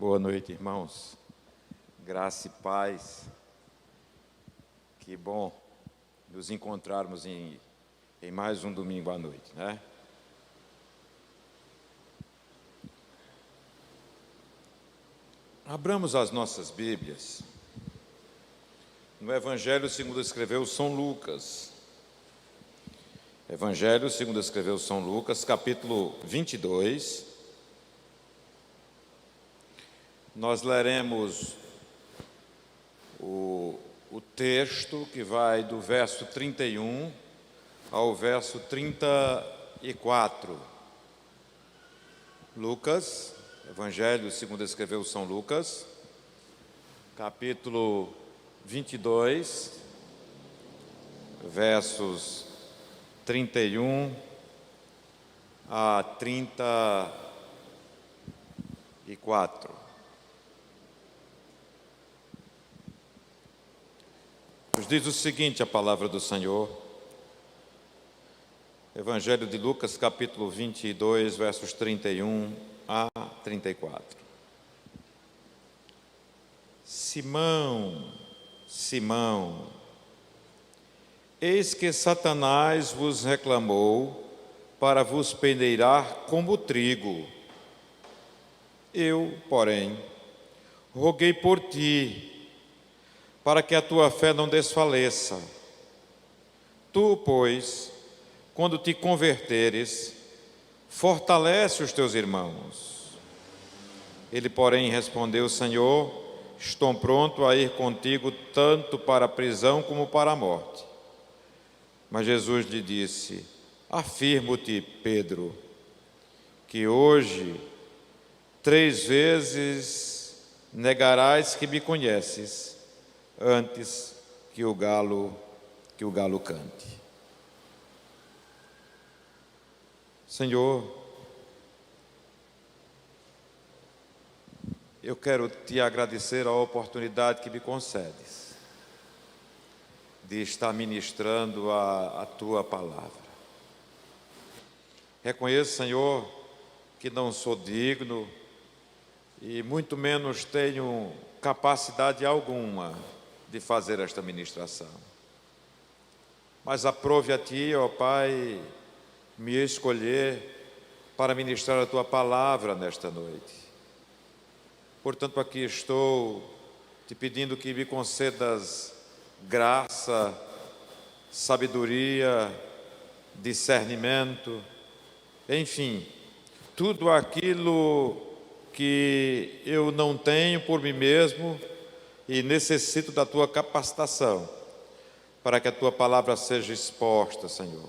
Boa noite, irmãos. Graça e paz. Que bom nos encontrarmos em mais um domingo à noite, né? Abramos as nossas Bíblias no Evangelho segundo escreveu São Lucas. Evangelho segundo escreveu São Lucas, capítulo 22. Nós leremos o texto que vai do verso 31 ao verso 34. Lucas, Evangelho segundo escreveu São Lucas, capítulo 22, versos 31 a 34. Nos diz o seguinte a palavra do Senhor, Evangelho de Lucas, capítulo 22, versos 31 a 34. Simão, Simão, eis que Satanás vos reclamou para vos peneirar como trigo. Eu, porém, roguei por ti, para que a tua fé não desfaleça. Tu, pois, quando te converteres, fortalece os teus irmãos. Ele, porém, respondeu: Senhor, estou pronto a ir contigo tanto para a prisão como para a morte. Mas Jesus lhe disse: afirmo-te, Pedro, que hoje 3 vezes negarás que me conheces, antes que o galo cante. Senhor, eu quero te agradecer a oportunidade que me concedes de estar ministrando a tua palavra. Reconheço, Senhor, que não sou digno e muito menos tenho capacidade alguma de fazer esta ministração. Mas aprove a ti, ó Pai, me escolher para ministrar a tua palavra nesta noite. Portanto, aqui estou te pedindo que me concedas graça, sabedoria, discernimento, enfim, tudo aquilo que eu não tenho por mim mesmo e necessito da tua capacitação para que a tua palavra seja exposta, Senhor.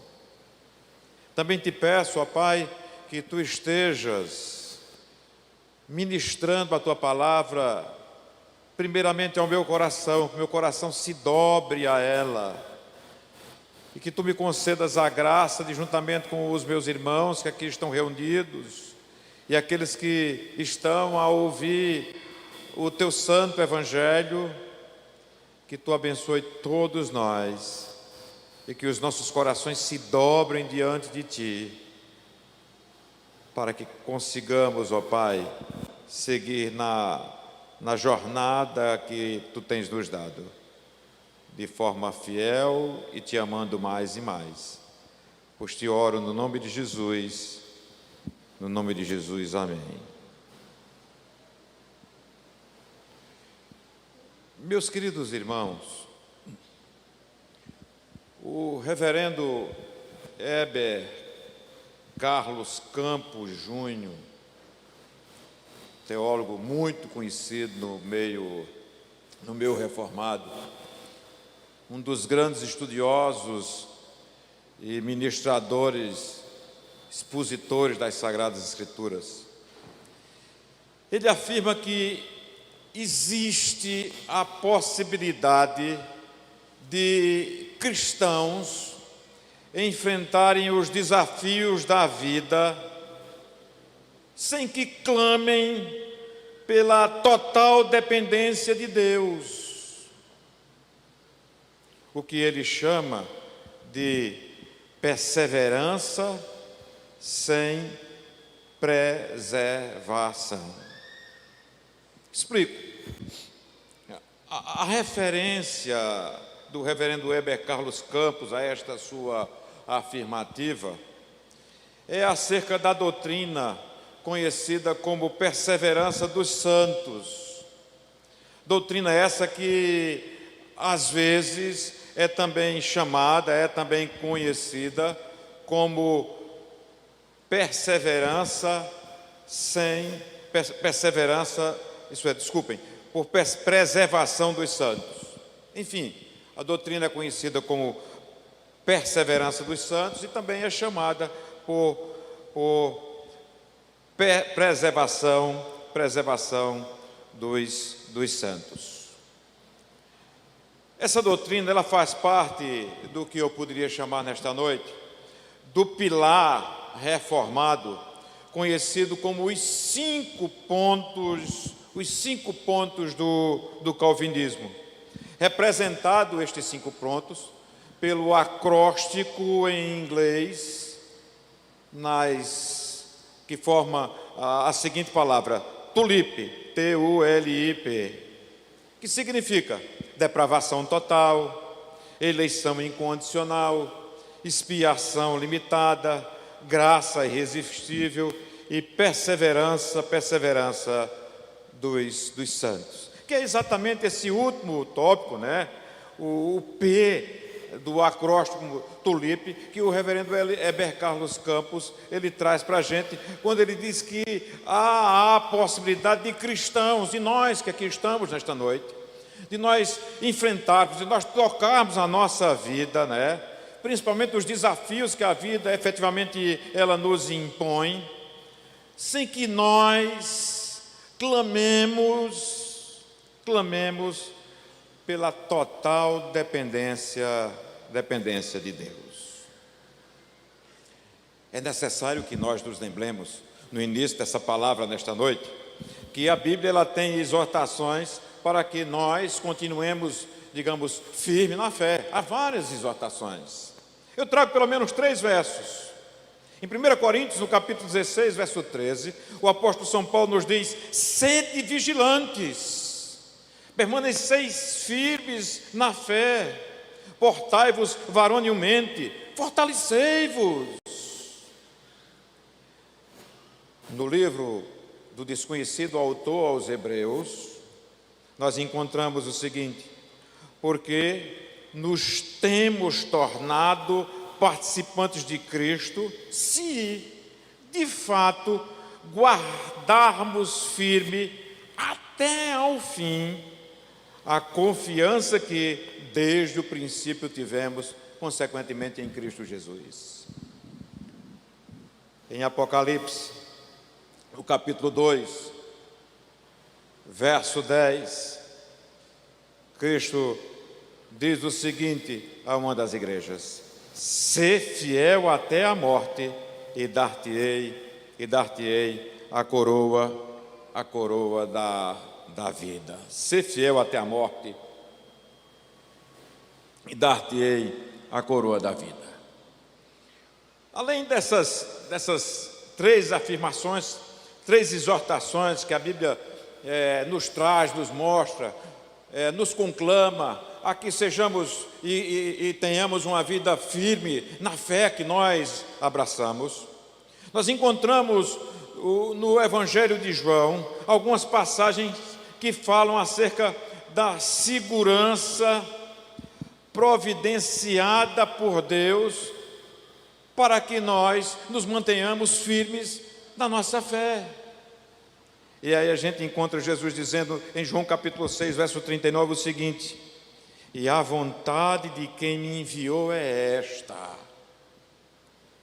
Também te peço, ó Pai, que tu estejas ministrando a tua palavra primeiramente ao meu coração, que meu coração se dobre a ela, e que tu me concedas a graça de, juntamente com os meus irmãos que aqui estão reunidos e aqueles que estão a ouvir o teu santo evangelho, que tu abençoe todos nós e que os nossos corações se dobrem diante de ti, para que consigamos, ó Pai, seguir na jornada que tu tens nos dado, de forma fiel e te amando mais e mais. Pois te oro no nome de Jesus, amém. Meus queridos irmãos, o reverendo Heber Carlos Campos Júnior, teólogo muito conhecido no meio reformado, um dos grandes estudiosos e ministradores, expositores das Sagradas Escrituras, ele afirma que existe a possibilidade de cristãos enfrentarem os desafios da vida sem que clamem pela total dependência de Deus, o que ele chama de perseverança sem preservação. Explico. A referência do reverendo Heber Carlos Campos a esta sua afirmativa é acerca da doutrina conhecida como perseverança dos santos. Doutrina essa que, às vezes, é também chamada, é também conhecida como perseverança sem perseverança, por preservação dos santos. Enfim, a doutrina é conhecida como perseverança dos santos e também é chamada por preservação dos santos. Essa doutrina, ela faz parte do que eu poderia chamar nesta noite do pilar reformado, conhecido como os 5 pontos do calvinismo, representado estes 5 pontos pelo acróstico em inglês, que forma a seguinte palavra, TULIP, T-U-L-I-P, que significa depravação total, eleição incondicional, expiação limitada, graça irresistível e perseverança dos santos. Que é exatamente esse último tópico, né? O P do acróstico TULIP, que o reverendo Heber Carlos Campos, ele traz para a gente, quando ele diz que há a possibilidade de cristãos, de nós que aqui estamos nesta noite, de nós enfrentarmos, de nós tocarmos a nossa vida, né? Principalmente os desafios que a vida efetivamente ela nos impõe, sem que nós clamemos pela total dependência de Deus. É necessário que nós nos lembremos, no início dessa palavra nesta noite, que a Bíblia ela tem exortações para que nós continuemos, digamos, firmes na fé. Há várias exortações. Eu trago pelo menos 3 versos. Em 1 Coríntios, no capítulo 16, verso 13, o apóstolo São Paulo nos diz: sede vigilantes, permaneceis firmes na fé, portai-vos varonilmente, fortalecei-vos. No livro do desconhecido autor aos Hebreus, nós encontramos o seguinte: porque nos temos tornado participantes de Cristo, se de fato guardarmos firme até ao fim a confiança que desde o princípio tivemos, consequentemente em Cristo Jesus. Em Apocalipse, no capítulo 2, verso 10, Cristo diz o seguinte a uma das igrejas: sê fiel até a morte e dar-te-ei a coroa da vida. Sê fiel até a morte e dar-te-ei a coroa da vida. Além dessas 3 afirmações, 3 exortações que a Bíblia nos traz, nos mostra, nos conclama a que sejamos e tenhamos uma vida firme na fé que nós abraçamos, nós encontramos no Evangelho de João algumas passagens que falam acerca da segurança providenciada por Deus para que nós nos mantenhamos firmes na nossa fé. E aí a gente encontra Jesus dizendo em João capítulo 6, verso 39 o seguinte: e a vontade de quem me enviou é esta.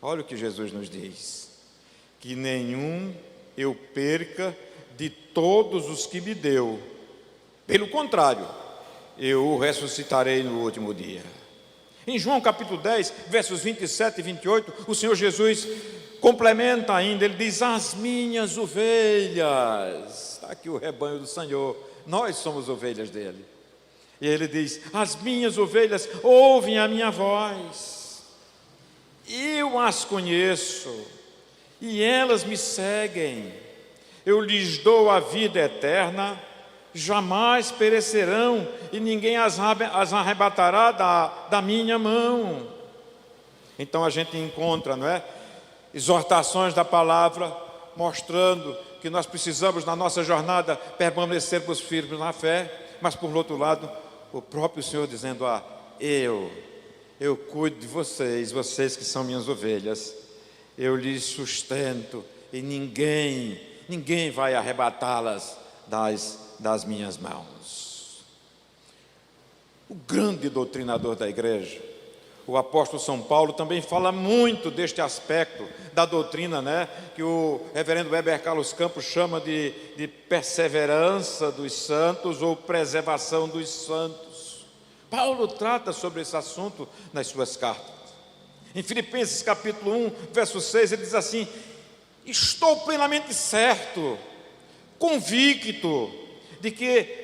Olha o que Jesus nos diz: que nenhum eu perca de todos os que me deu. Pelo contrário, eu o ressuscitarei no último dia. Em João capítulo 10, versos 27 e 28, o Senhor Jesus complementa ainda, ele diz: as minhas ovelhas. Está aqui o rebanho do Senhor, nós somos ovelhas dele. E ele diz: as minhas ovelhas ouvem a minha voz, eu as conheço, e elas me seguem. Eu lhes dou a vida eterna, jamais perecerão, e ninguém as arrebatará da minha mão. Então a gente encontra, não é, exortações da palavra, mostrando que nós precisamos na nossa jornada permanecermos firmes na fé, mas por outro lado, o próprio Senhor dizendo: eu cuido de vocês, vocês que são minhas ovelhas, eu lhes sustento, e ninguém vai arrebatá-las das minhas mãos. O grande doutrinador da igreja, o apóstolo São Paulo, também fala muito deste aspecto da doutrina, né, que o reverendo Weber Carlos Campos chama de perseverança dos santos ou preservação dos santos. Paulo trata sobre esse assunto nas suas cartas. Em Filipenses capítulo 1, verso 6, ele diz assim: estou plenamente certo, convicto de que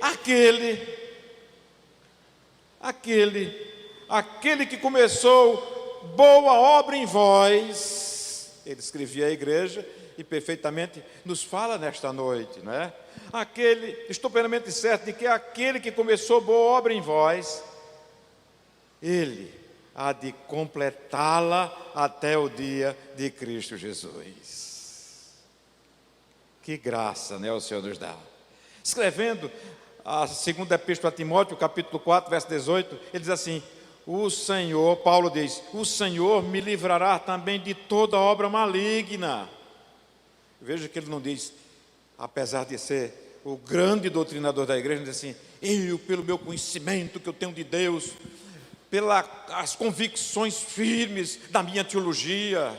aquele que começou boa obra em vós, ele escrevia à igreja e perfeitamente nos fala nesta noite, não é? Estou plenamente certo de que aquele que começou boa obra em vós, ele há de completá-la até o dia de Cristo Jesus. Que graça, né, o Senhor nos dá. Escrevendo a segunda epístola a Timóteo, capítulo 4, verso 18, ele diz assim: Paulo diz, o Senhor me livrará também de toda obra maligna. Veja que ele não diz, apesar de ser o grande doutrinador da igreja, ele diz assim: eu, pelo meu conhecimento que eu tenho de Deus, pelas convicções firmes da minha teologia,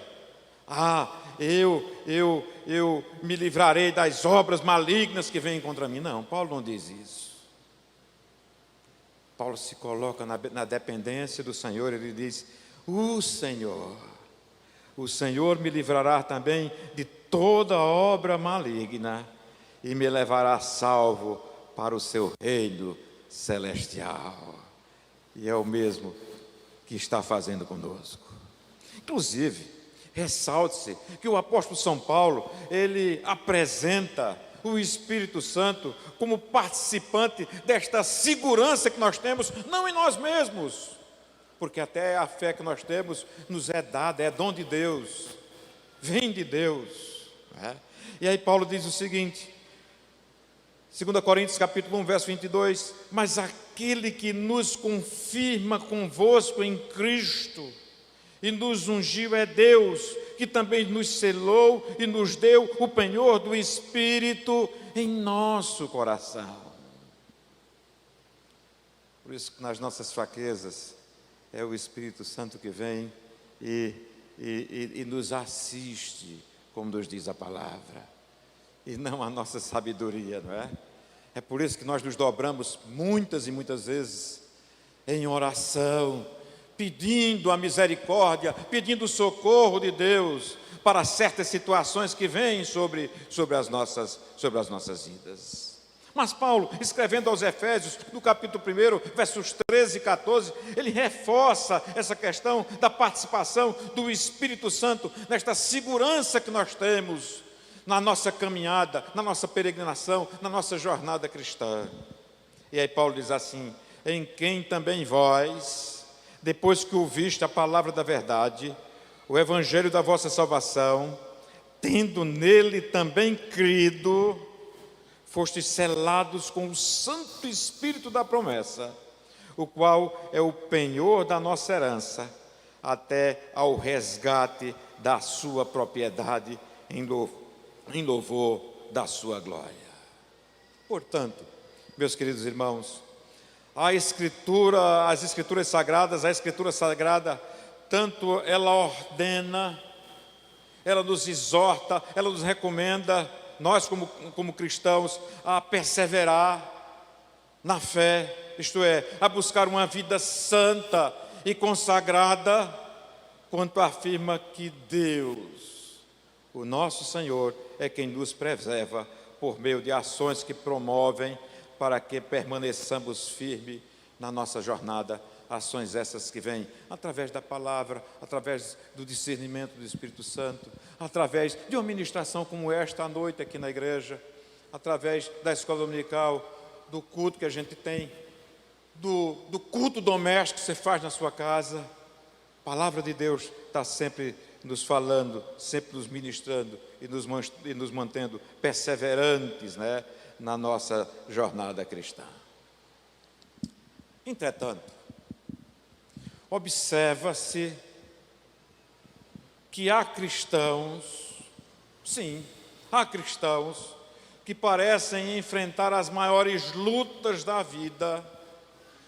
eu me livrarei das obras malignas que vêm contra mim. Não, Paulo não diz isso. Paulo se coloca na dependência do Senhor. Ele diz: o Senhor me livrará também de toda obra maligna e me levará salvo para o seu reino celestial. E é o mesmo que está fazendo conosco. Inclusive, ressalte-se que o apóstolo São Paulo, ele apresenta o Espírito Santo como participante desta segurança que nós temos, não em nós mesmos, porque até a fé que nós temos nos é dada, é dom de Deus, vem de Deus, né? E aí Paulo diz o seguinte, 2 Coríntios capítulo 1, verso 22, mas aquele que nos confirma convosco em Cristo e nos ungiu é Deus, que também nos selou e nos deu o penhor do Espírito em nosso coração. Por isso que nas nossas fraquezas é o Espírito Santo que vem e nos assiste, como nos diz a palavra, e não a nossa sabedoria, não é? É por isso que nós nos dobramos muitas e muitas vezes em oração, pedindo a misericórdia, pedindo o socorro de Deus para certas situações que vêm sobre as nossas vidas. Mas Paulo, escrevendo aos Efésios, no capítulo 1, versos 13 e 14, ele reforça essa questão da participação do Espírito Santo nesta segurança que nós temos na nossa caminhada, na nossa peregrinação, na nossa jornada cristã. E aí Paulo diz assim: em quem também vós, depois que ouviste a palavra da verdade, o evangelho da vossa salvação, tendo nele também crido, fostes selados com o Santo Espírito da promessa, o qual é o penhor da nossa herança, até ao resgate da sua propriedade, em louvor da sua glória. Portanto, meus queridos irmãos, as Escrituras Sagradas, a Escritura Sagrada, tanto ela ordena, ela nos exorta, ela nos recomenda, nós como cristãos, a perseverar na fé, isto é, a buscar uma vida santa e consagrada, quanto afirma que Deus, o nosso Senhor, é quem nos preserva por meio de ações que promovem para que permaneçamos firmes na nossa jornada, ações essas que vêm através da palavra, através do discernimento do Espírito Santo, através de uma ministração como esta à noite aqui na igreja, através da escola dominical, do culto que a gente tem, do culto doméstico que você faz na sua casa. A palavra de Deus está sempre nos falando, sempre nos ministrando e nos mantendo perseverantes, né, na nossa jornada cristã. Entretanto, observa-se que há cristãos, sim, há cristãos que parecem enfrentar as maiores lutas da vida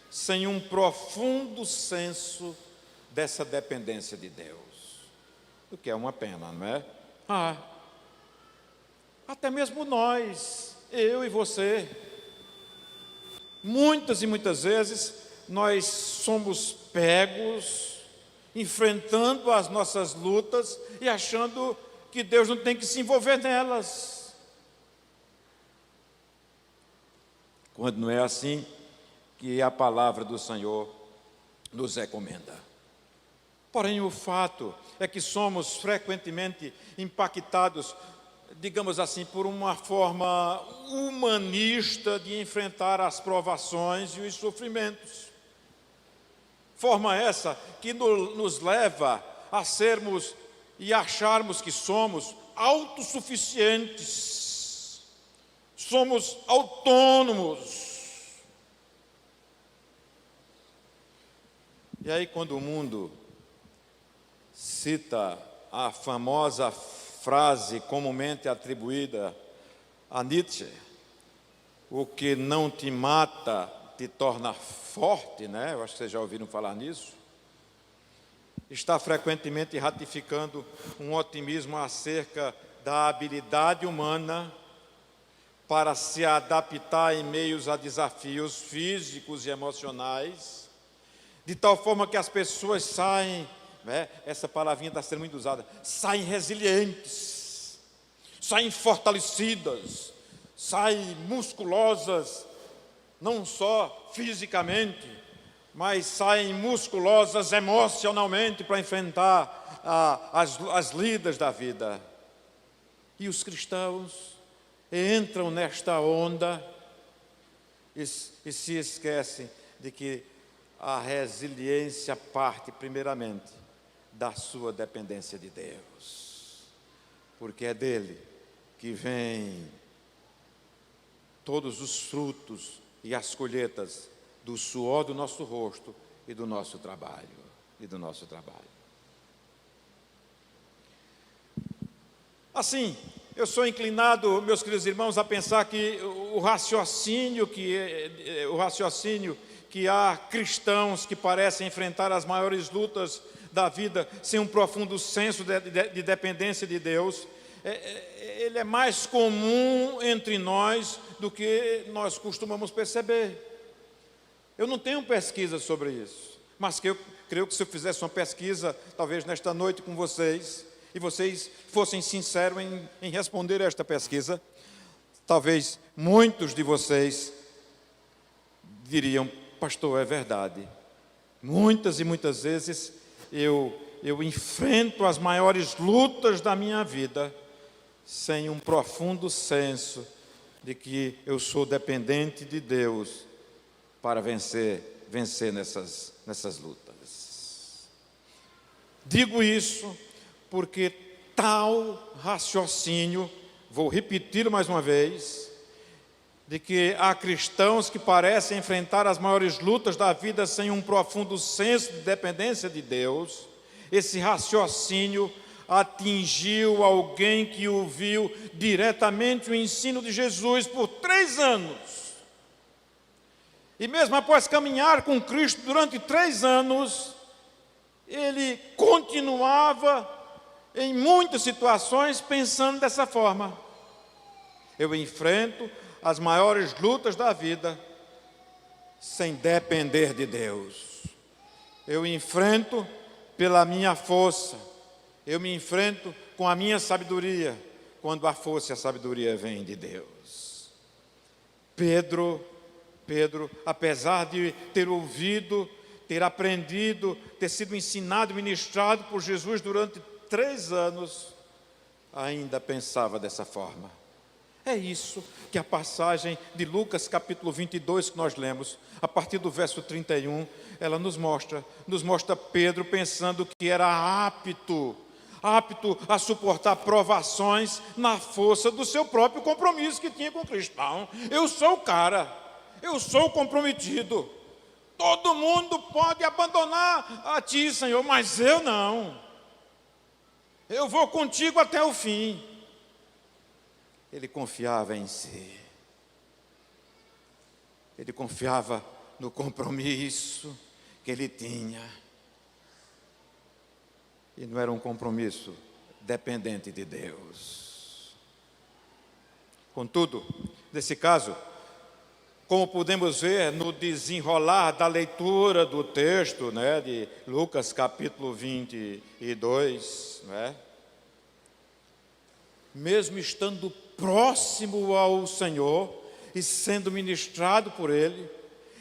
sem um profundo senso dessa dependência de Deus. O que é uma pena, não é? Até mesmo nós, eu e você, muitas e muitas vezes nós somos pegos enfrentando as nossas lutas e achando que Deus não tem que se envolver nelas. Quando não é assim que a palavra do Senhor nos recomenda. Porém, o fato é que somos frequentemente impactados, digamos assim, por uma forma humanista de enfrentar as provações e os sofrimentos. Forma essa que nos leva a sermos e acharmos que somos autossuficientes, somos autônomos. E aí, quando o mundo cita a famosa frase comumente atribuída a Nietzsche, o que não te mata te torna forte, né? Eu acho que vocês já ouviram falar nisso. Está frequentemente ratificando um otimismo acerca da habilidade humana para se adaptar em meios a desafios físicos e emocionais, de tal forma que as pessoas saem, né? Essa palavrinha está sendo muito usada, saem resilientes, saem fortalecidas, saem musculosas, não só fisicamente, mas saem musculosas emocionalmente para enfrentar as lidas da vida. E os cristãos entram nesta onda e se esquecem de que a resiliência parte primeiramente da sua dependência de Deus, porque é dele que vem todos os frutos e as colheitas do suor do nosso rosto e do nosso trabalho, Assim, eu sou inclinado, meus queridos irmãos, a pensar que o raciocínio que há cristãos que parecem enfrentar as maiores lutas da vida sem um profundo senso de dependência de Deus, ele é mais comum entre nós do que nós costumamos perceber. Eu não tenho pesquisa sobre isso, mas que eu creio que se eu fizesse uma pesquisa, talvez nesta noite com vocês, e vocês fossem sinceros em responder a esta pesquisa, talvez muitos de vocês diriam: pastor, é verdade. Muitas e muitas vezes eu enfrento as maiores lutas da minha vida sem um profundo senso de que eu sou dependente de Deus para vencer nessas lutas. Digo isso porque tal raciocínio, vou repetir mais uma vez, de que há cristãos que parecem enfrentar as maiores lutas da vida sem um profundo senso de dependência de Deus. Esse raciocínio atingiu alguém que ouviu diretamente o ensino de Jesus por 3 anos. E mesmo após caminhar com Cristo durante 3 anos, ele continuava em muitas situações pensando dessa forma: eu enfrento as maiores lutas da vida sem depender de Deus. Eu enfrento pela minha força. Eu me enfrento com a minha sabedoria, quando a força e a sabedoria vêm de Deus. Pedro, apesar de ter ouvido, ter aprendido, ter sido ensinado e ministrado por Jesus durante 3 anos, ainda pensava dessa forma. É isso que a passagem de Lucas capítulo 22 que nós lemos, a partir do verso 31, ela nos mostra Pedro pensando que era apto a suportar provações na força do seu próprio compromisso que tinha com Cristo. Não, eu sou o cara, eu sou o comprometido. Todo mundo pode abandonar a ti, Senhor, mas eu não. Eu vou contigo até o fim. Ele confiava em si. Ele confiava no compromisso que ele tinha. E não era um compromisso dependente de Deus. Contudo, nesse caso, como podemos ver no desenrolar da leitura do texto, de Lucas capítulo 22, mesmo estando próximo ao Senhor e sendo ministrado por Ele,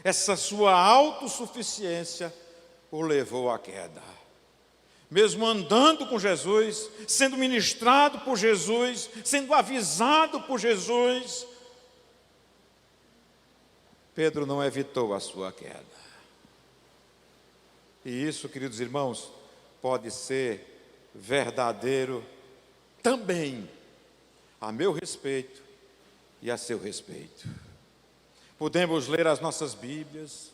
essa sua autossuficiência o levou à queda. Mesmo andando com Jesus, sendo ministrado por Jesus, sendo avisado por Jesus, Pedro não evitou a sua queda. E isso, queridos irmãos, pode ser verdadeiro também a meu respeito e a seu respeito. Podemos ler as nossas Bíblias,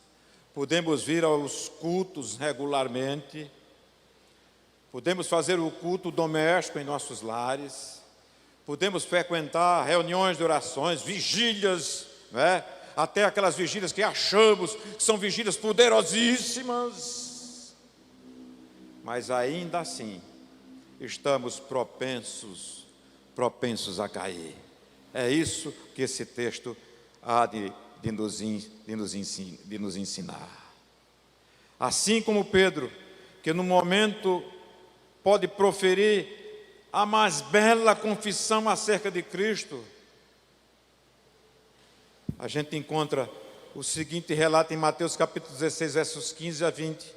podemos vir aos cultos regularmente, podemos fazer o culto doméstico em nossos lares, podemos frequentar reuniões de orações, vigílias, até aquelas vigílias que achamos que são vigílias poderosíssimas, mas ainda assim estamos propensos a cair. É isso que esse texto há de nos ensinar. Assim como Pedro, que no momento pode proferir a mais bela confissão acerca de Cristo, a gente encontra o seguinte relato em Mateus capítulo 16, versos 15 a 20.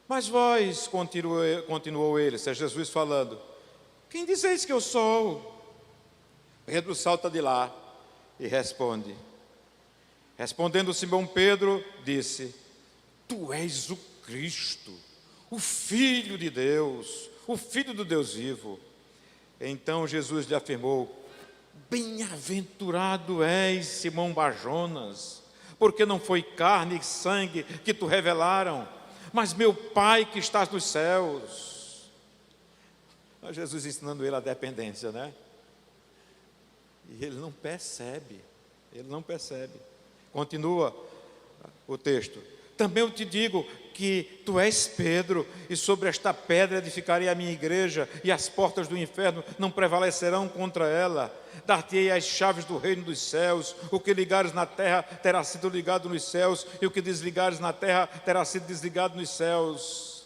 Mas vós, continuou ele, é Jesus falando, quem dizeis que eu sou? Pedro salta de lá e responde. Respondendo Simão Pedro, disse, tu és o Cristo, o Filho de Deus, o Filho do Deus vivo. Então Jesus lhe afirmou, bem-aventurado és, Simão Barjonas, porque não foi carne e sangue que te revelaram, mas meu Pai que estás nos céus. Jesus ensinando ele a dependência, E ele não percebe. Continua o texto. Também eu te digo que tu és Pedro, e sobre esta pedra edificarei a minha igreja, e as portas do inferno não prevalecerão contra ela. Dar-te-ei as chaves do reino dos céus. O que ligares na terra terá sido ligado nos céus, e o que desligares na terra terá sido desligado nos céus.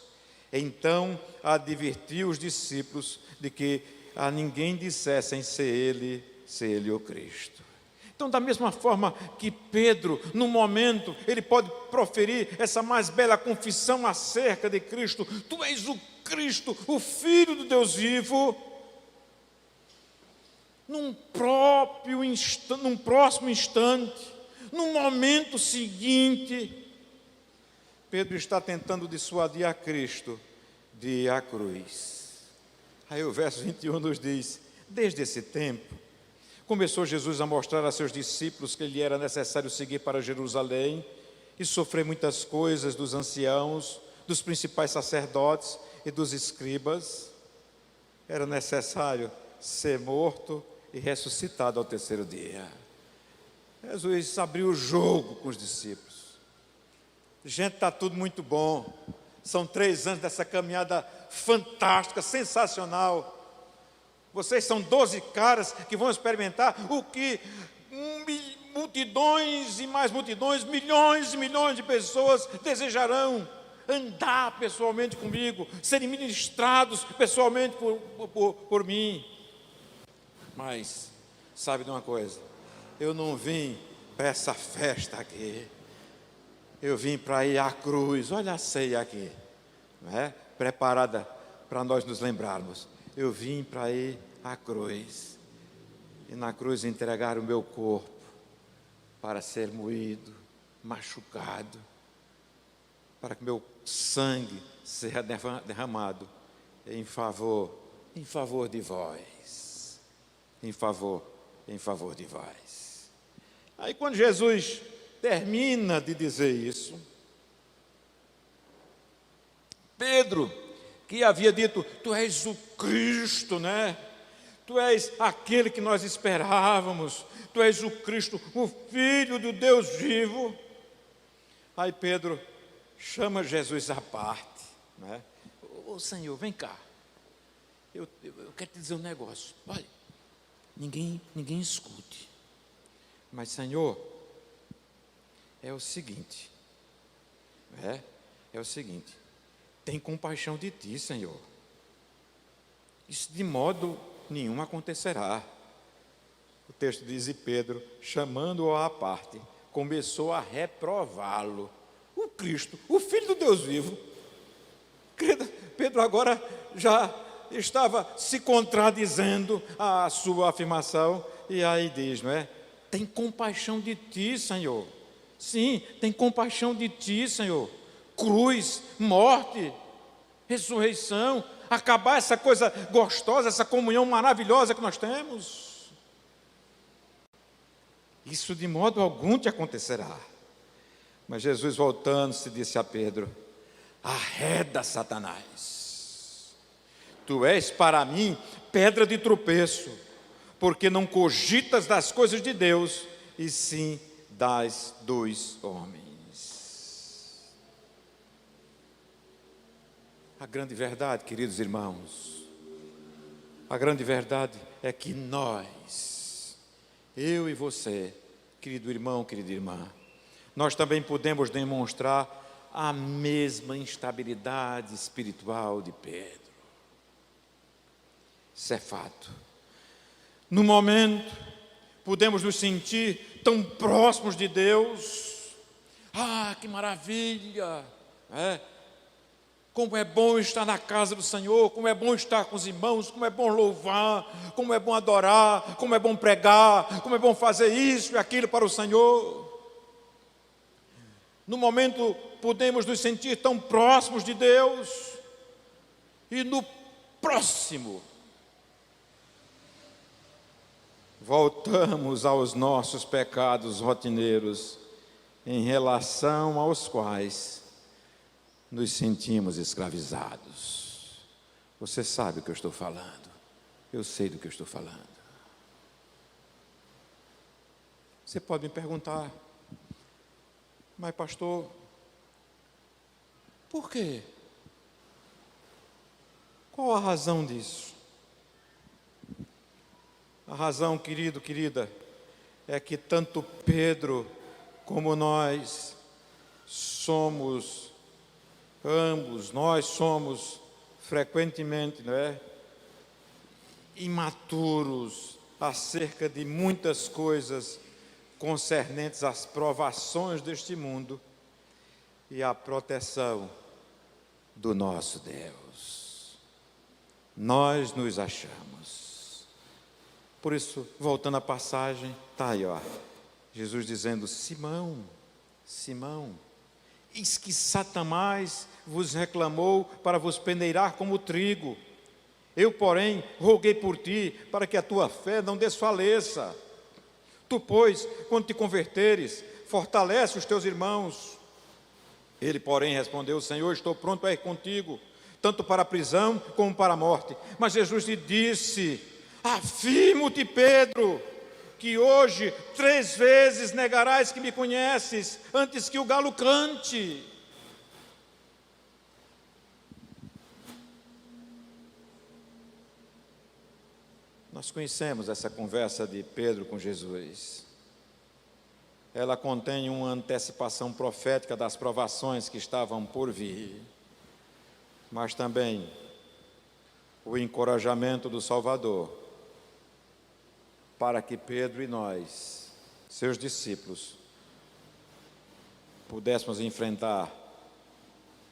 Então advertiu os discípulos de que a ninguém dissessem ser ele o Cristo. Então, da mesma forma que Pedro, no momento, ele pode proferir essa mais bela confissão acerca de Cristo, tu és o Cristo, o Filho do Deus vivo, num próximo instante, no momento seguinte, Pedro está tentando dissuadir a Cristo de ir à cruz. Aí o verso 21 nos diz, desde esse tempo, começou Jesus a mostrar a seus discípulos que lhe era necessário seguir para Jerusalém e sofrer muitas coisas dos anciãos, dos principais sacerdotes e dos escribas. Era necessário ser morto e ressuscitado ao terceiro dia. Jesus abriu o jogo com os discípulos. Gente, está tudo muito bom. São 3 anos dessa caminhada fantástica, sensacional. Vocês são 12 caras que vão experimentar o que multidões e mais multidões, milhões e milhões de pessoas desejarão. Andar pessoalmente comigo, serem ministrados pessoalmente por mim. Mas, sabe de uma coisa? Eu não vim para essa festa aqui. Eu vim para ir à cruz. Olha a ceia aqui, preparada para nós nos lembrarmos. Eu vim para ir à cruz. e na cruz entregar o meu corpo para ser moído, machucado, para que meu sangue seja derramado em favor de vós, em favor de vós. Aí quando Jesus termina de dizer isso, Pedro, que havia dito, tu és o Cristo, né? Tu és aquele que nós esperávamos, tu és o Cristo, o Filho do Deus vivo. Aí Pedro chama Jesus à parte, né? Ô Senhor, vem cá, eu quero te dizer um negócio. Olha, ninguém escute, mas Senhor, é o seguinte, tem compaixão de ti, Senhor. Isso de modo nenhum acontecerá. O texto diz, e Pedro, chamando-o à parte, começou a reprová-lo. O Cristo, o Filho do Deus vivo. Pedro agora já estava se contradizendo a sua afirmação, e aí diz, não é? Tem compaixão de ti, Senhor. Sim, tem compaixão de ti, Senhor. Cruz, morte, ressurreição, acabar essa coisa gostosa, essa comunhão maravilhosa que nós temos. Isso de modo algum te acontecerá. Mas Jesus, voltando-se, disse a Pedro, arreda, Satanás, tu és para mim pedra de tropeço, porque não cogitas das coisas de Deus, e sim das dos homens. A grande verdade, queridos irmãos, a grande verdade é que nós, eu e você, querido irmão, querida irmã, nós também podemos demonstrar a mesma instabilidade espiritual de Pedro. Isso é fato. No momento, podemos nos sentir tão próximos de Deus. Ah, que maravilha! Como é bom estar na casa do Senhor, como é bom estar com os irmãos, como é bom louvar, como é bom adorar, como é bom pregar, como é bom fazer isso e aquilo para o Senhor. No momento, podemos nos sentir tão próximos de Deus, e no próximo, voltamos aos nossos pecados rotineiros, em relação aos quais nos sentimos escravizados. Você sabe o que eu estou falando, eu sei do que eu estou falando. Você pode me perguntar, mas pastor, por quê? Qual a razão disso? A razão, querido, querida, é que tanto Pedro como nós somos, ambos nós somos frequentemente, não é, imaturos acerca de muitas coisas concernentes às provações deste mundo e à proteção do nosso Deus. Nós nos achamos. Por isso, voltando à passagem, está aí, ó, Jesus dizendo, Simão, Simão, eis que Satanás vos reclamou para vos peneirar como trigo. Eu, porém, roguei por ti, para que a tua fé não desfaleça. Tu, pois, quando te converteres, fortalece os teus irmãos. Ele, porém, respondeu, Senhor, estou pronto a ir contigo, tanto para a prisão como para a morte. Mas Jesus lhe disse, afirmo-te, Pedro, que hoje 3 vezes negarás que me conheces, antes que o galo cante. Nós conhecemos essa conversa de Pedro com Jesus. Ela contém uma antecipação profética das provações que estavam por vir, mas também o encorajamento do Salvador para que Pedro e nós, seus discípulos, pudéssemos enfrentar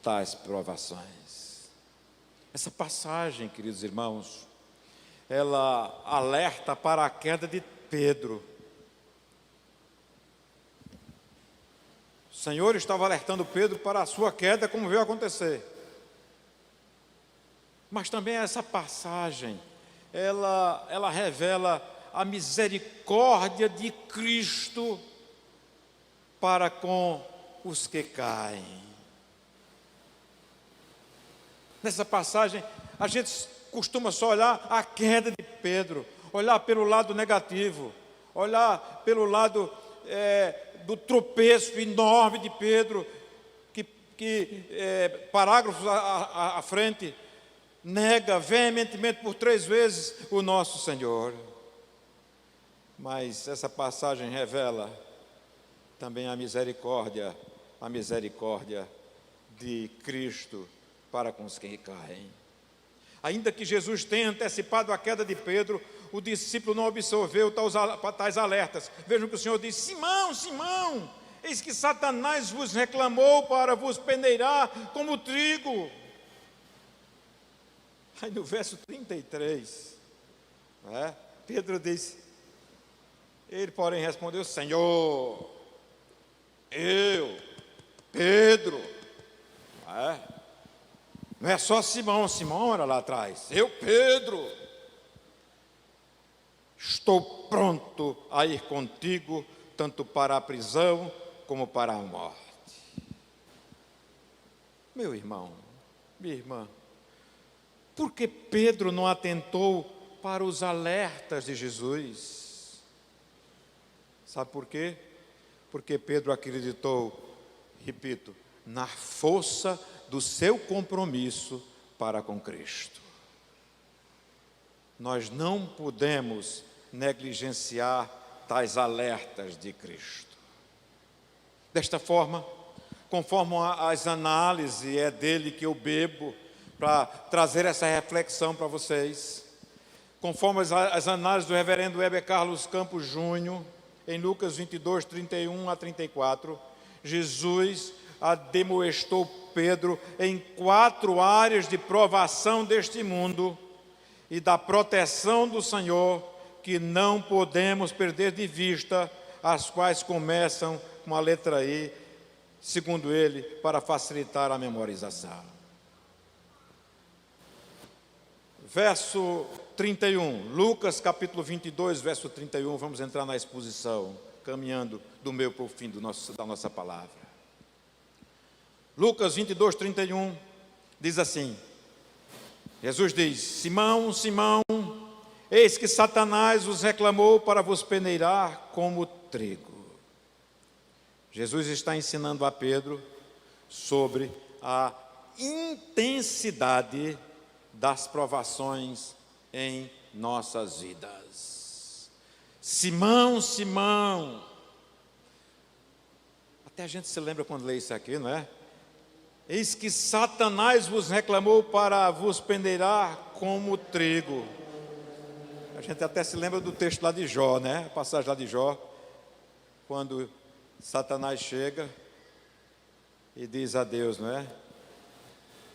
tais provações. Essa passagem, queridos irmãos, ela alerta para a queda de Pedro. O Senhor estava alertando Pedro para a sua queda, como veio acontecer. Mas também essa passagem, ela revela a misericórdia de Cristo para com os que caem. Nessa passagem, a gente costuma só olhar a queda de Pedro, olhar pelo lado negativo, olhar pelo lado do tropeço enorme de Pedro, que parágrafos à frente, nega veementemente por 3 vezes o nosso Senhor. Mas essa passagem revela também a misericórdia de Cristo para com os que caem. Ainda que Jesus tenha antecipado a queda de Pedro, o discípulo não absorveu tais alertas. Vejam que o Senhor diz: Simão, Simão, eis que Satanás vos reclamou para vos peneirar como trigo. Aí no verso 33, Pedro diz, ele porém respondeu: Senhor, eu, Pedro, não é só Simão era lá atrás, eu, Pedro, estou pronto a ir contigo, tanto para a prisão como para a morte. Meu irmão, minha irmã, por que Pedro não atentou para os alertas de Jesus? Sabe por quê? Porque Pedro acreditou, repito, na força do seu compromisso para com Cristo. Nós não podemos negligenciar tais alertas de Cristo. Desta forma, conforme as análises, é dele que eu bebo para trazer essa reflexão para vocês. Conforme as análises do reverendo Heber Carlos Campos Júnior, em Lucas 22, 31 a 34, Jesus admoestou Pedro em 4 áreas de provação deste mundo e da proteção do Senhor, que não podemos perder de vista, as quais começam com a letra I, segundo ele, para facilitar a memorização. Verso 31, Lucas capítulo 22, verso 31, vamos entrar na exposição, caminhando do meio para o fim da nossa palavra. Lucas 22, 31, diz assim, Jesus diz: Simão, Simão, eis que Satanás vos reclamou para vos peneirar como trigo. Jesus está ensinando a Pedro sobre a intensidade das provações em nossas vidas. Simão, Simão, até a gente se lembra quando lê isso aqui, não é? Eis que Satanás vos reclamou para vos peneirar como trigo. A gente até se lembra do texto lá de Jó, né? A passagem lá de Jó, quando Satanás chega e diz a Deus, não é?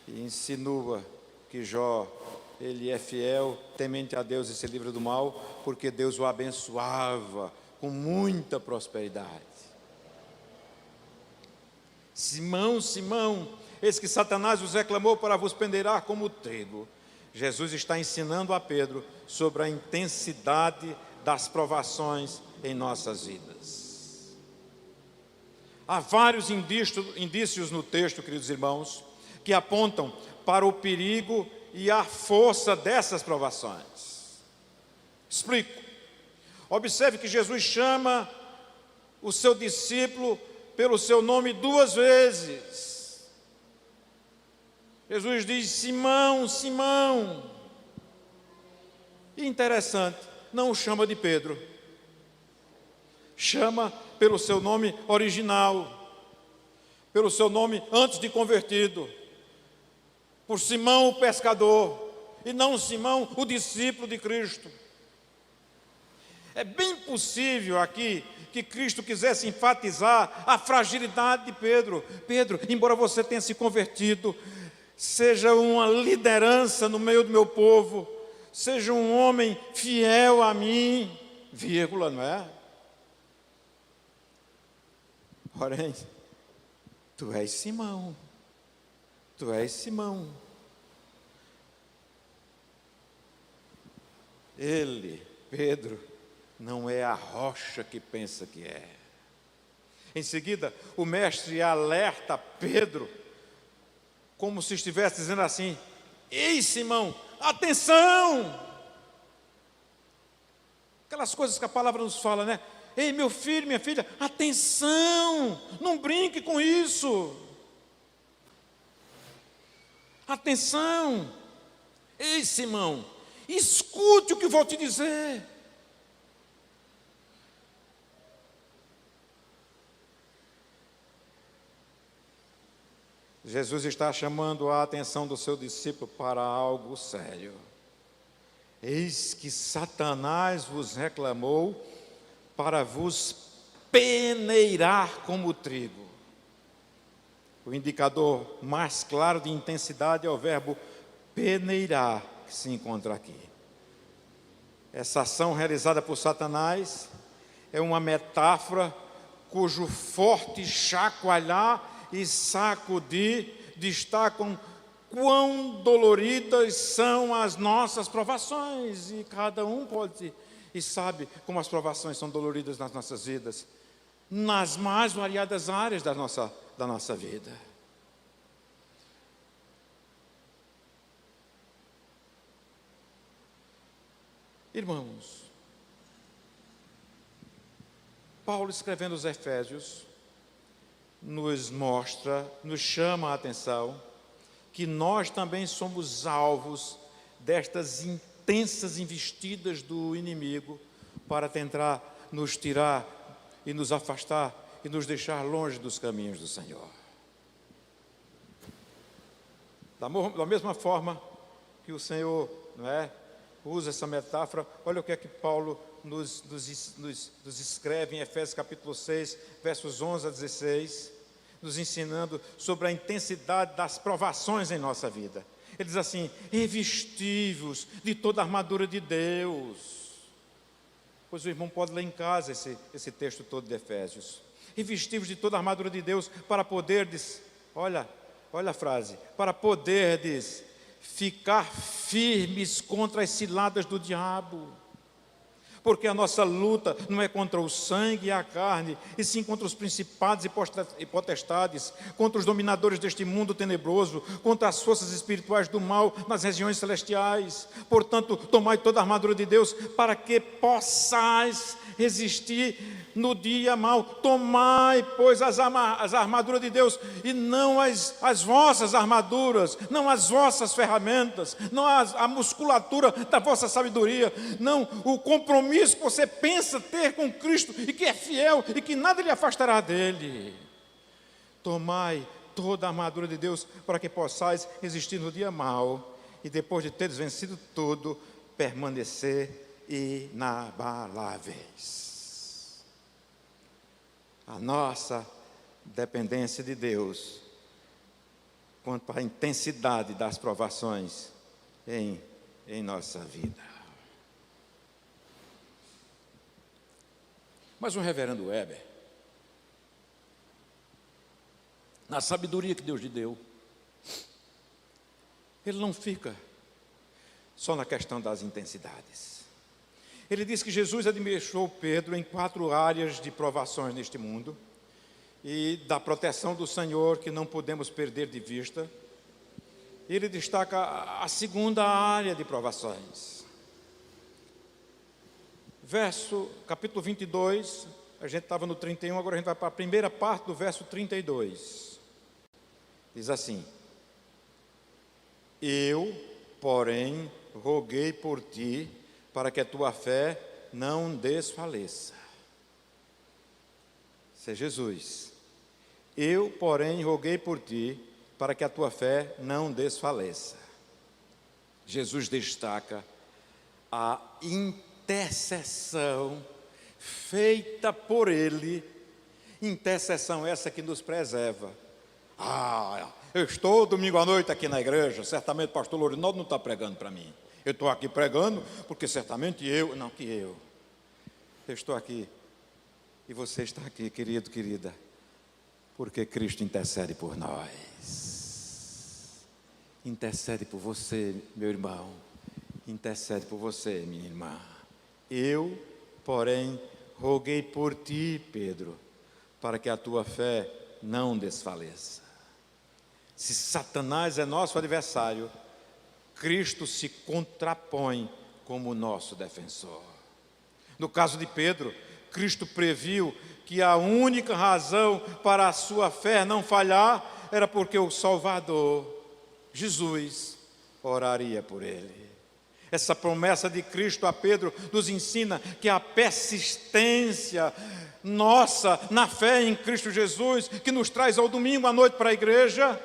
E insinua que Jó, ele é fiel, temente a Deus e se livra do mal, porque Deus o abençoava com muita prosperidade. Simão, Simão, eis que Satanás vos reclamou para vos peneirar como trigo. Jesus está ensinando a Pedro sobre a intensidade das provações em nossas vidas. Há vários indícios no texto, queridos irmãos, que apontam para o perigo e a força dessas provações. Explico. Observe que Jesus chama o seu discípulo pelo seu nome 2 vezes. Jesus diz: Simão, Simão. E interessante, não o chama de Pedro. Chama pelo seu nome original, pelo seu nome antes de convertido, por Simão o pescador, e não Simão o discípulo de Cristo. É bem possível aqui que Cristo quisesse enfatizar a fragilidade de Pedro. Pedro, embora você tenha se convertido, seja uma liderança no meio do meu povo, seja um homem fiel a mim, vírgula, não é? Porém, tu és Simão, tu és Simão. Ele, Pedro, não é a rocha que pensa que é. Em seguida, o mestre alerta Pedro, como se estivesse dizendo assim: ei, Simão, atenção! Aquelas coisas que a palavra nos fala, né? Ei, meu filho, minha filha, atenção! Não brinque com isso! Atenção! Ei, Simão, escute o que vou te dizer. Jesus está chamando a atenção do seu discípulo para algo sério. Eis que Satanás vos reclamou para vos peneirar como trigo. O indicador mais claro de intensidade é o verbo peneirar, que se encontra aqui. Essa ação realizada por Satanás é uma metáfora cujo forte chacoalhar e sacudir destacam quão doloridas são as nossas provações. E cada um pode e sabe como as provações são doloridas nas nossas vidas, nas mais variadas áreas da nossa vida. Irmãos, Paulo, escrevendo aos Efésios, nos chama a atenção que nós também somos alvos destas intensas investidas do inimigo para tentar nos tirar e nos afastar e nos deixar longe dos caminhos do Senhor. Da mesma forma que o Senhor, não é, usa essa metáfora, olha o que é que Paulo nos escreve em Efésios capítulo 6, versos 11 a 16, nos ensinando sobre a intensidade das provações em nossa vida. Ele diz assim: revesti-vos de toda a armadura de Deus. Pois o irmão pode ler em casa esse texto todo de Efésios. Revesti-vos de toda a armadura de Deus para poderdes, olha a frase, para poderdes ficar firmes contra as ciladas do diabo. Porque a nossa luta não é contra o sangue e a carne, e sim contra os principados e potestades, contra os dominadores deste mundo tenebroso, contra as forças espirituais do mal nas regiões celestiais. Portanto, tomai toda a armadura de Deus, para que possais resistir no dia mau. Tomai, pois, as armaduras de Deus, e não as vossas armaduras, não as vossas ferramentas, não a musculatura da vossa sabedoria, não o compromisso que você pensa ter com Cristo e que é fiel e que nada lhe afastará dele. Tomai toda a armadura de Deus para que possais resistir no dia mau e depois de teres vencido tudo, permanecer inabaláveis. A nossa dependência de Deus quanto à intensidade das provações em nossa vida. Mas o reverendo Weber, na sabedoria que Deus lhe deu, ele não fica só na questão das intensidades. Ele diz que Jesus administrou Pedro em 4 áreas de provações neste mundo, e da proteção do Senhor que não podemos perder de vista. Ele destaca a segunda área de provações. Capítulo 22, a gente estava no 31, agora a gente vai para a primeira parte do verso 32. Diz assim: eu, porém, roguei por ti, para que a tua fé não desfaleça. Isso é Jesus. Eu, porém, roguei por ti, para que a tua fé não desfaleça. Jesus destaca a intercessão feita por Ele, intercessão essa que nos preserva. Eu estou domingo à noite aqui na igreja, certamente o pastor Lourinaldo não está pregando para mim. Eu estou aqui pregando porque certamente eu estou aqui e você está aqui, querido, querida, porque Cristo intercede por nós. Intercede por você, meu irmão. Intercede por você, minha irmã. Eu, porém, roguei por ti, Pedro, para que a tua fé não desfaleça. Se Satanás é nosso adversário, Cristo se contrapõe como nosso defensor. No caso de Pedro, Cristo previu que a única razão para a sua fé não falhar era porque o Salvador, Jesus, oraria por ele. Essa promessa de Cristo a Pedro nos ensina que a persistência nossa na fé em Cristo Jesus, que nos traz ao domingo à noite para a igreja,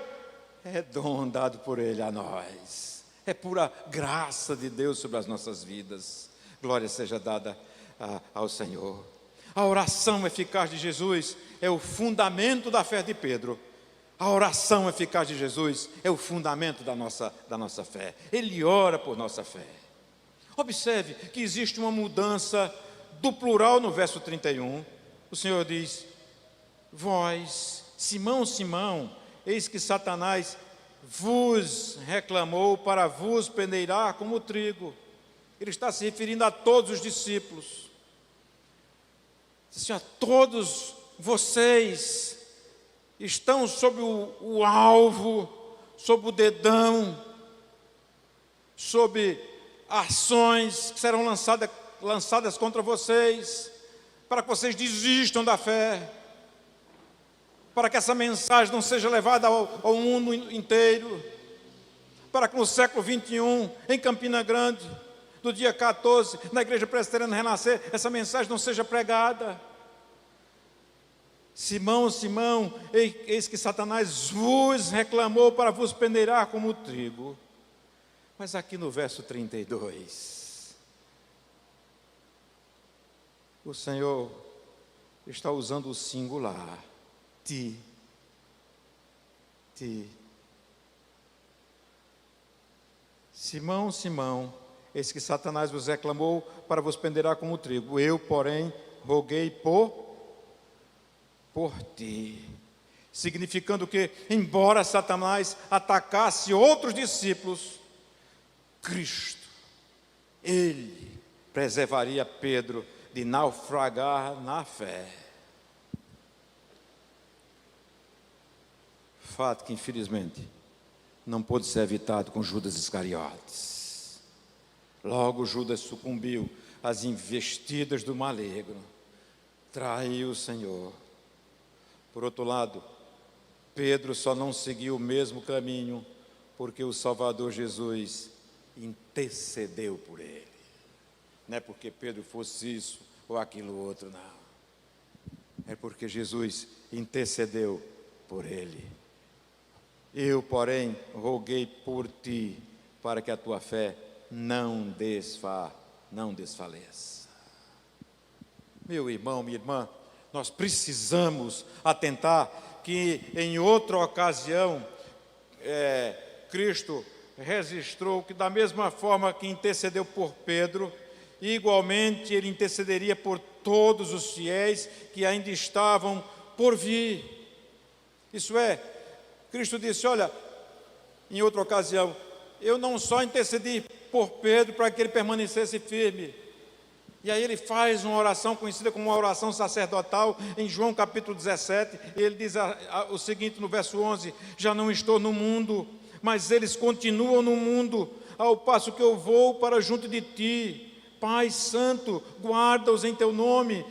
é dom dado por Ele a nós. É pura graça de Deus sobre as nossas vidas. Glória seja dada ao Senhor. A oração eficaz de Jesus é o fundamento da fé de Pedro. A oração eficaz de Jesus é o fundamento da nossa fé. Ele ora por nossa fé. Observe que existe uma mudança do plural no verso 31. O Senhor diz: vós, Simão, Simão, eis que Satanás vos reclamou para vos peneirar como trigo. Ele está se referindo a todos os discípulos. Assim, a todos vocês estão sob o alvo, sob o dedão, sob ações que serão lançadas contra vocês, para que vocês desistam da fé, para que essa mensagem não seja levada ao mundo inteiro, para que no século 21, em Campina Grande, no dia 14, na Igreja Presbiteriana Renascer, essa mensagem não seja pregada. Simão, Simão, eis que Satanás vos reclamou para vos peneirar como trigo. Mas aqui no verso 32, o Senhor está usando o singular, ti. Simão, Simão, eis que Satanás vos reclamou para vos peneirar como trigo. Eu, porém, roguei por ti. Significando que, embora Satanás atacasse outros discípulos, Cristo, Ele preservaria Pedro de naufragar na fé. Fato que, infelizmente, não pôde ser evitado com Judas Iscariotes. Logo Judas sucumbiu às investidas do maligno, traiu o Senhor. Por outro lado, Pedro só não seguiu o mesmo caminho porque o Salvador Jesus intercedeu por ele. Não é porque Pedro fosse isso ou aquilo outro, não. É porque Jesus intercedeu por ele. Eu, porém, roguei por ti, para que a tua fé não desfaleça. Meu irmão, minha irmã, nós precisamos atentar que em outra ocasião, Cristo registrou que da mesma forma que intercedeu por Pedro, igualmente ele intercederia por todos os fiéis que ainda estavam por vir. Isso é, Cristo disse, olha, em outra ocasião, eu não só intercedi por Pedro para que ele permanecesse firme. E aí ele faz uma oração conhecida como uma oração sacerdotal, em João capítulo 17, ele diz o seguinte no verso 11, já não estou no mundo, mas eles continuam no mundo, ao passo que eu vou para junto de ti. Pai Santo, guarda-os em teu nome,